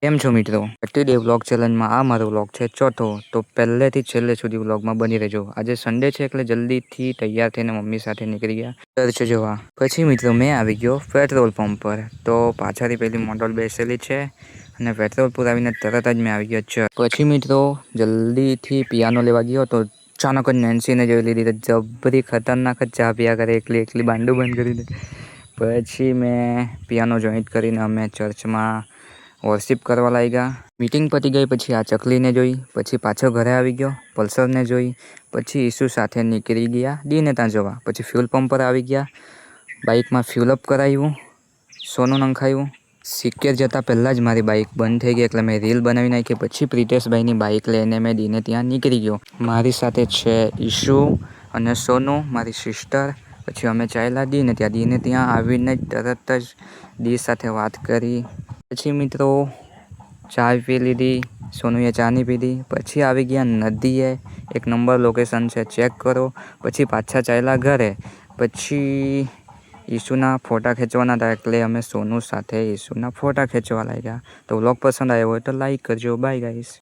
કેમ છો મિત્રો? 30 ડે વ્લોગ ચેલેન્જમાં આ મારો વ્લોગ છે ચોથો. તો પહેલેથી છેલ્લે સુધી વ્લોગમાં બની રહેજો. આજે સન્ડે છે એટલે જલ્દીથી તૈયાર થઈને મમ્મી સાથે નીકળી ગયા ચર્ચ જવા. પછી મિત્રો મેં આવી ગયો પેટ્રોલ પંપ પર. તો પાછળથી પેલી મોટર બેસેલી છે અને પેટ્રોલ પુરાવીને તરત જ મેં આવી ગયો ચર્ચ. પછી મિત્રો જલ્દીથી પિયાનો લેવા ગયો તો અચાનક જ નેન્સીને જોઈ લીધી. તો જબરી ખતરનાક જ ચા પિયા કરે એકલી બાંડું બંધ કરીને. પછી મેં પિયાનો જોઈન્ટ કરીને અમે ચર્ચમાં વર્શિપ કરવા લાગ્યા. મીટિંગ પતી ગઈ પછી આ ચકલીને જોઈ. પછી પાછો ઘરે આવી ગયો. પલ્સરને જોઈ. પછી ઈસુ સાથે નીકળી ગયા ડીને ત્યાં જવા. પછી ફ્યુલ પંપ પર આવી ગયા. બાઇકમાં ફ્યુલ અપ કરાવ્યું, સોનું નંખાયું. સિક્કેર જતાં પહેલાં જ મારી બાઇક બંધ થઈ ગઈ એટલે મેં રીલ બનાવી નાખી. પછી પ્રિતેશભાઈની બાઇક લઈને મેં ડીને ત્યાં નીકળી ગયો. મારી સાથે છે ઈશુ અને સોનું મારી સિસ્ટર. પછી અમે ચાલ્યા ડીને ત્યાં આવીને તરત જ ડી સાથે વાત કરી. પછી મિત્રો ચા પી લીધી. સોનુએ ચા નહીં પીધી. પછી આવી ગયા નદીએ. 1 નંબર લોકેશન છે, ચેક કરો. પછી પાછા ચાલ્યા ઘરે. પછી ઈસુના ફોટા ખેંચવાના હતા એટલે અમે સોનુ સાથે ઈસુના ફોટા ખેંચવા લાગ્યા. તો વ્લોગ પસંદ આવ્યો હોય તો લાઈક કરજો. Bye guys.